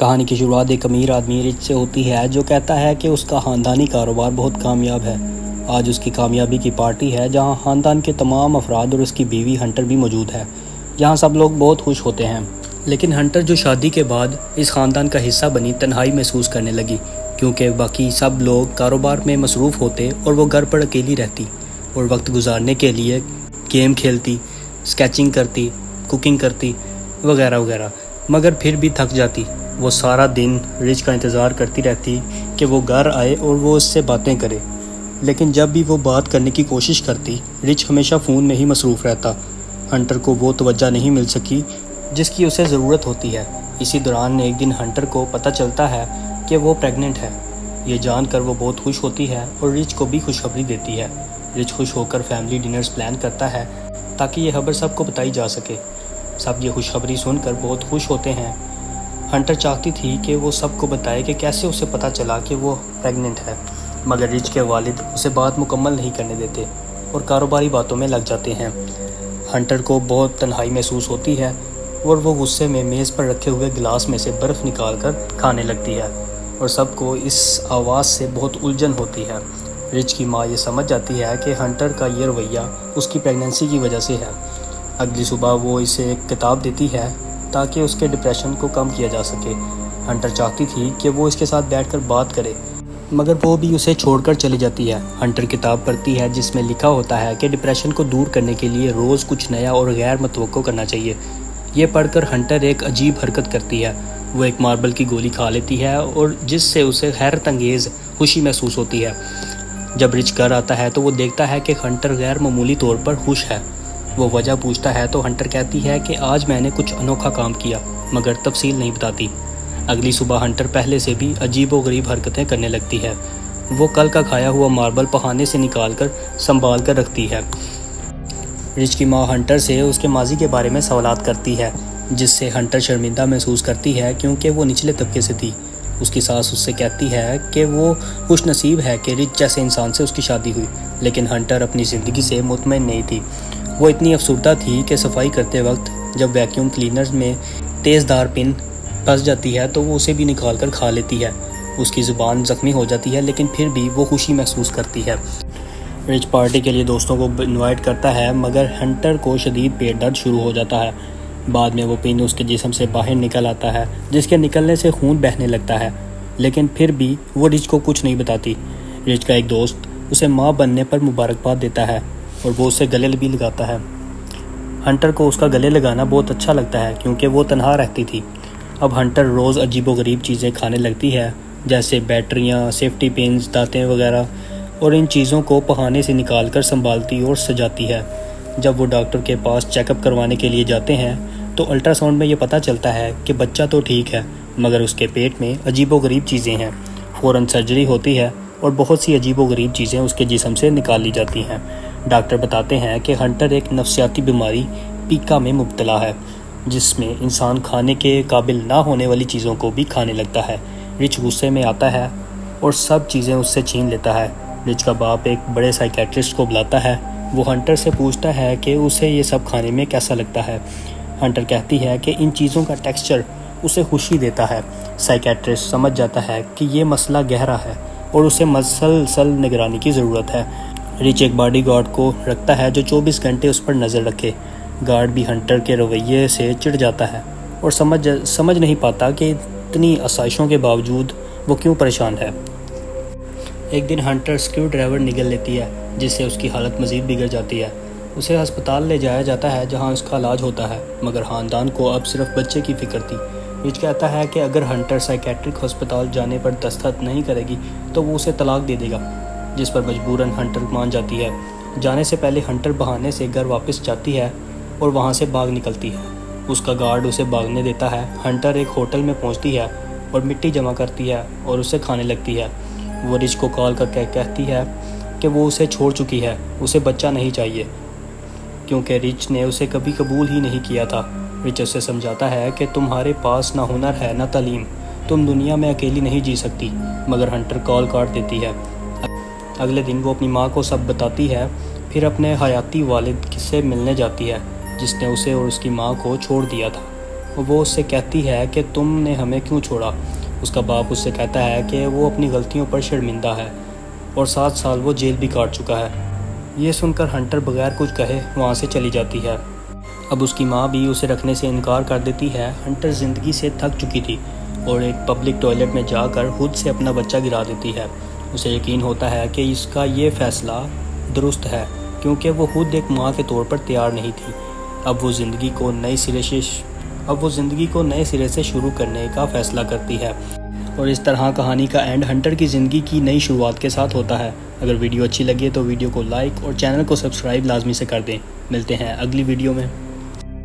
کہانی کی شروعات ایک امیر آدمی رچ سے ہوتی ہے جو کہتا ہے کہ اس کا خاندانی کاروبار بہت کامیاب ہے۔ آج اس کی کامیابی کی پارٹی ہے جہاں خاندان کے تمام افراد اور اس کی بیوی ہنٹر بھی موجود ہے۔ یہاں سب لوگ بہت خوش ہوتے ہیں، لیکن ہنٹر جو شادی کے بعد اس خاندان کا حصہ بنی تنہائی محسوس کرنے لگی، کیونکہ باقی سب لوگ کاروبار میں مصروف ہوتے اور وہ گھر پر اکیلی رہتی اور وقت گزارنے کے لیے گیم کھیلتی، اسکیچنگ کرتی، کوکنگ کرتی وغیرہ وغیرہ، مگر پھر بھی تھک جاتی۔ وہ سارا دن رچ کا انتظار کرتی رہتی کہ وہ گھر آئے اور وہ اس سے باتیں کرے، لیکن جب بھی وہ بات کرنے کی کوشش کرتی، رچ ہمیشہ فون میں ہی مصروف رہتا۔ ہنٹر کو وہ توجہ نہیں مل سکی جس کی اسے ضرورت ہوتی ہے۔ اسی دوران ایک دن ہنٹر کو پتہ چلتا ہے کہ وہ پریگننٹ ہے۔ یہ جان کر وہ بہت خوش ہوتی ہے اور رچ کو بھی خوشخبری دیتی ہے۔ رچ خوش ہو کر فیملی ڈنرز پلان کرتا ہے تاکہ یہ خبر سب کو بتائی جا سکے۔ سب یہ خوشخبری سن کر بہت خوش ہوتے ہیں۔ ہنٹر چاہتی تھی کہ وہ سب کو بتائے کہ کیسے اسے پتہ چلا کہ وہ پریگننٹ ہے، مگر رچ کے والد اسے بات مکمل نہیں کرنے دیتے اور کاروباری باتوں میں لگ جاتے ہیں۔ ہنٹر کو بہت تنہائی محسوس ہوتی ہے اور وہ غصے میں میز پر رکھے ہوئے گلاس میں سے برف نکال کر کھانے لگتی ہے اور سب کو اس آواز سے بہت الجھن ہوتی ہے۔ رچ کی ماں یہ سمجھ جاتی ہے کہ ہنٹر کا یہ رویہ اس کی پریگننسی کی وجہ سے ہے۔ اگلی صبح وہ اسے ایک کتاب دیتی ہے تاکہ اس کے ڈپریشن کو کم کیا جا سکے۔ ہنٹر چاہتی تھی کہ وہ اس کے ساتھ بیٹھ کر بات کرے، مگر وہ بھی اسے چھوڑ کر چلی جاتی ہے۔ ہنٹر کتاب پڑھتی ہے جس میں لکھا ہوتا ہے کہ ڈپریشن کو دور کرنے کے لیے روز کچھ نیا اور غیر متوقع کرنا چاہیے۔ یہ پڑھ کر ہنٹر ایک عجیب حرکت کرتی ہے۔ وہ ایک ماربل کی گولی کھا لیتی ہے اور جس سے اسے حیرت انگیز خوشی محسوس ہوتی ہے۔ جب رچ گھر آتا ہے تو وہ دیکھتا ہے کہ ہنٹر غیر معمولی طور پر خوش ہے۔ وہ وجہ پوچھتا ہے تو ہنٹر کہتی ہے کہ آج میں نے کچھ انوکھا کام کیا، مگر تفصیل نہیں بتاتی۔ اگلی صبح ہنٹر پہلے سے بھی عجیب و غریب حرکتیں کرنے لگتی ہے۔ وہ کل کا کھایا ہوا ماربل پخانے سے نکال کر سنبھال کر رکھتی ہے۔ رچ کی ماں ہنٹر سے اس کے ماضی کے بارے میں سوالات کرتی ہے، جس سے ہنٹر شرمندہ محسوس کرتی ہے کیونکہ وہ نچلے طبقے سے تھی۔ اس کی ساس اس سے کہتی ہے کہ وہ خوش نصیب ہے کہ رچ جیسے انسان سے اس کی شادی ہوئی، لیکن ہنٹر اپنی زندگی سے مطمئن نہیں تھی۔ وہ اتنی افسردہ تھی کہ صفائی کرتے وقت جب ویکیوم کلینر میں تیز دھار پن پھنس جاتی ہے تو وہ اسے بھی نکال کر کھا لیتی ہے۔ اس کی زبان زخمی ہو جاتی ہے، لیکن پھر بھی وہ خوشی محسوس کرتی ہے۔ رچ پارٹی کے لیے دوستوں کو انوائٹ کرتا ہے، مگر ہنٹر کو شدید پیٹ درد شروع ہو جاتا ہے۔ بعد میں وہ پن اس کے جسم سے باہر نکل آتا ہے، جس کے نکلنے سے خون بہنے لگتا ہے، لیکن پھر بھی وہ رچ کو کچھ نہیں بتاتی۔ رچ کا ایک دوست اسے ماں بننے پر مبارکباد دیتا ہے اور وہ اسے گلے بھی لگاتا ہے۔ ہنٹر کو اس کا گلے لگانا بہت اچھا لگتا ہے کیونکہ وہ تنہا رہتی تھی۔ اب ہنٹر روز عجیب و غریب چیزیں کھانے لگتی ہے، جیسے بیٹریاں، سیفٹی پنز، دانتیں وغیرہ، اور ان چیزوں کو پخانے سے نکال کر سنبھالتی اور سجاتی ہے۔ جب وہ ڈاکٹر کے پاس چیک اپ کروانے کے لیے جاتے ہیں تو الٹرا ساؤنڈ میں یہ پتہ چلتا ہے کہ بچہ تو ٹھیک ہے، مگر اس کے پیٹ میں عجیب و غریب چیزیں ہیں۔ فوراً سرجری ہوتی ہے اور بہت سی عجیب و غریب چیزیں اس کے جسم سے نکال لی جاتی ہیں۔ ڈاکٹر بتاتے ہیں کہ ہنٹر ایک نفسیاتی بیماری پیکا میں مبتلا ہے، جس میں انسان کھانے کے قابل نہ ہونے والی چیزوں کو بھی کھانے لگتا ہے۔ رچ غصے میں آتا ہے اور سب چیزیں اس سے چھین لیتا ہے۔ رچ کا باپ ایک بڑے سائیکیٹرسٹ کو بلاتا ہے۔ وہ ہنٹر سے پوچھتا ہے کہ اسے یہ سب کھانے میں کیسا لگتا ہے۔ ہنٹر کہتی ہے کہ ان چیزوں کا ٹیکسچر اسے خوشی دیتا ہے۔ سائیکیٹرسٹ سمجھ جاتا ہے کہ یہ مسئلہ گہرا ہے اور اسے مسلسل نگرانی کی ضرورت ہے۔ رچ ایک باڈی گارڈ کو رکھتا ہے جو 24 گھنٹے اس پر نظر رکھے۔ گارڈ بھی ہنٹر کے رویے سے چڑ جاتا ہے اور سمجھ نہیں پاتا کہ اتنی آسائشوں کے باوجود وہ کیوں پریشان ہے۔ ایک دن ہنٹر اسکریو ڈرائیور نگل لیتی ہے، جس سے اس کی حالت مزید بگڑ جاتی ہے۔ اسے ہسپتال لے جایا جاتا ہے جہاں اس کا علاج ہوتا ہے، مگر خاندان کو اب صرف بچے کی فکر تھی۔ رچ کہتا ہے کہ اگر ہنٹر سائیکیٹرک ہسپتال جانے پر دستخط نہیں کرے گی تو وہ اسے طلاق دے دے گا، جس پر مجبوراً ہنٹر مان جاتی ہے۔ جانے سے پہلے ہنٹر بہانے سے گھر واپس جاتی ہے اور وہاں سے بھاگ نکلتی ہے۔ اس کا گارڈ اسے بھاگنے دیتا ہے۔ ہنٹر ایک ہوٹل میں پہنچتی ہے اور مٹی جمع کرتی ہے اور اسے کھانے لگتی ہے۔ وہ رچ کو کال کر کے کہتی ہے کہ وہ اسے چھوڑ چکی ہے، اسے بچہ نہیں چاہیے، کیونکہ رچ نے اسے کبھی قبول ہی نہیں کیا تھا۔ رچ اسے سمجھاتا ہے کہ تمہارے پاس نہ ہنر ہے نہ تعلیم، تم دنیا میں اکیلی نہیں جی سکتی، مگر ہنٹر کال کاٹ دیتی ہے۔ اگلے دن وہ اپنی ماں کو سب بتاتی ہے، پھر اپنے حیاتی والد سے ملنے جاتی ہے جس نے اسے اور اس کی ماں کو چھوڑ دیا تھا۔ وہ اس سے کہتی ہے کہ تم نے ہمیں کیوں چھوڑا۔ اس کا باپ اس سے کہتا ہے کہ وہ اپنی غلطیوں پر شرمندہ ہے اور 7 سال وہ جیل بھی کاٹ چکا ہے۔ یہ سن کر ہنٹر بغیر کچھ کہے وہاں سے چلی جاتی ہے۔ اب اس کی ماں بھی اسے رکھنے سے انکار کر دیتی ہے۔ ہنٹر زندگی سے تھک چکی تھی اور ایک پبلک ٹوائلٹ میں جا کر خود سے اپنا بچہ گرا دیتی ہے۔ اسے یقین ہوتا ہے کہ اس کا یہ فیصلہ درست ہے کیونکہ وہ خود ایک ماں کے طور پر تیار نہیں تھی۔ اب وہ زندگی کو نئے سرے سے شروع کرنے کا فیصلہ کرتی ہے، اور اس طرح کہانی کا اینڈ ہنٹر کی زندگی کی نئی شروعات کے ساتھ ہوتا ہے۔ اگر ویڈیو اچھی لگے تو ویڈیو کو لائک اور چینل کو سبسکرائب لازمی سے کر دیں۔ ملتے ہیں اگلی ویڈیو میں۔